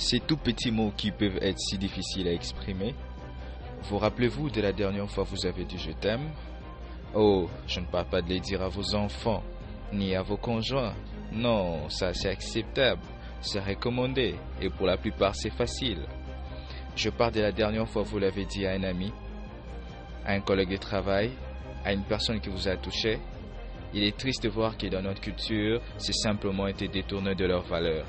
Ces tout petits mots qui peuvent être si difficiles à exprimer. Vous rappelez-vous de la dernière fois vous avez dit je t'aime? Oh, je ne parle pas de les dire à vos enfants, ni à vos conjoints. Non, ça c'est acceptable, c'est recommandé, et pour la plupart c'est facile. Je parle de la dernière fois vous l'avez dit à un ami, à un collègue de travail, à une personne qui vous a touché. Il est triste de voir que dans notre culture, c'est simplement été détourné de leurs valeurs.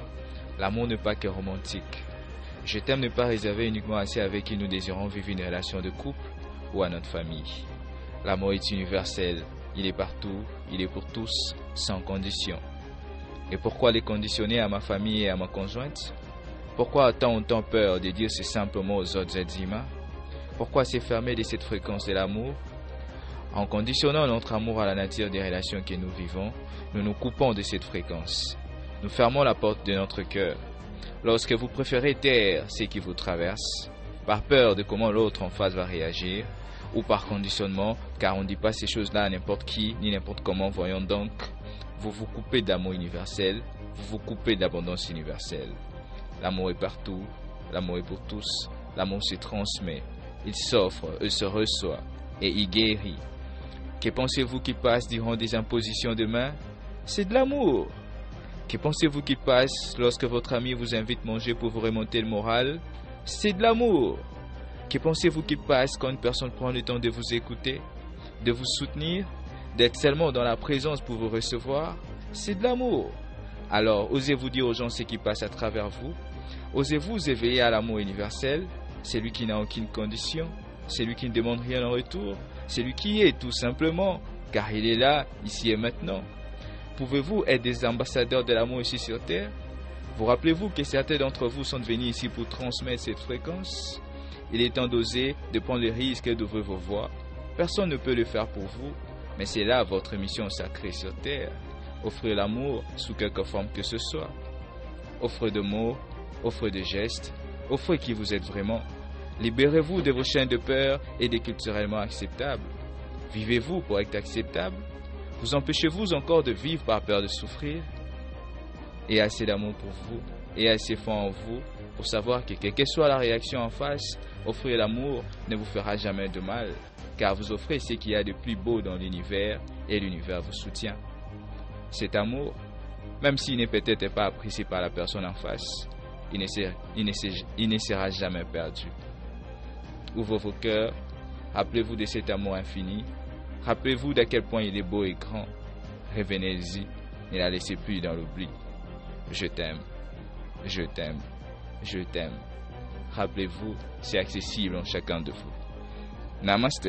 L'amour n'est pas que romantique. Je t'aime n'est pas réservé uniquement à ceux avec qui nous désirons vivre une relation de couple ou à notre famille. L'amour est universel, il est partout, il est pour tous, sans condition. Et pourquoi les conditionner à ma famille et à ma conjointe? Pourquoi a-t-on autant peur de dire ces simples mots aux autres êtres humains? Pourquoi s'effermer de cette fréquence de l'amour? En conditionnant notre amour à la nature des relations que nous vivons, nous nous coupons de cette fréquence. Nous fermons la porte de notre cœur. Lorsque vous préférez taire ce qui vous traverse, par peur de comment l'autre en face va réagir, ou par conditionnement, car on ne dit pas ces choses-là à n'importe qui, ni n'importe comment, voyons donc, vous vous coupez d'amour universel, vous vous coupez d'abondance universelle. L'amour est partout, l'amour est pour tous, l'amour se transmet, il s'offre, il se reçoit, et il guérit. Que pensez-vous qui passe durant des impositions de main? C'est de l'amour. Que pensez-vous qui passe lorsque votre ami vous invite manger pour vous remonter le moral? C'est de l'amour. Que pensez-vous qui passe quand une personne prend le temps de vous écouter, de vous soutenir, d'être seulement dans la présence pour vous recevoir? C'est de l'amour. Alors, osez-vous dire aux gens ce qui passe à travers vous? Osez-vous éveiller à l'amour universel, celui qui n'a aucune condition, celui qui ne demande rien en retour, celui qui est tout simplement, car il est là, ici et maintenant. Pouvez-vous être des ambassadeurs de l'amour ici sur Terre? Vous rappelez-vous que certains d'entre vous sont venus ici pour transmettre cette fréquence? Il est temps d'oser, de prendre le risque d'ouvrir vos voix. Personne ne peut le faire pour vous, mais c'est là votre mission sacrée sur Terre. Offrez l'amour sous quelque forme que ce soit. Offrez de mots, offrez de gestes, offrez qui vous êtes vraiment. Libérez-vous de vos chaînes de peur et des culturellement acceptables. Vivez-vous pour être acceptable? Vous empêchez-vous encore de vivre par peur de souffrir? Et assez d'amour pour vous, et assez fort en vous, pour savoir que quelle que soit la réaction en face, offrir l'amour ne vous fera jamais de mal, car vous offrez ce qu'il y a de plus beau dans l'univers, et l'univers vous soutient. Cet amour, même s'il n'est peut-être pas apprécié par la personne en face, il ne sera jamais perdu. Ouvrez vos cœurs, rappelez-vous de cet amour infini, rappelez-vous d'à quel point il est beau et grand. Revenez-y, ne la laissez plus dans l'oubli. Je t'aime, je t'aime, je t'aime. Rappelez-vous, c'est accessible en chacun de vous. Namaste.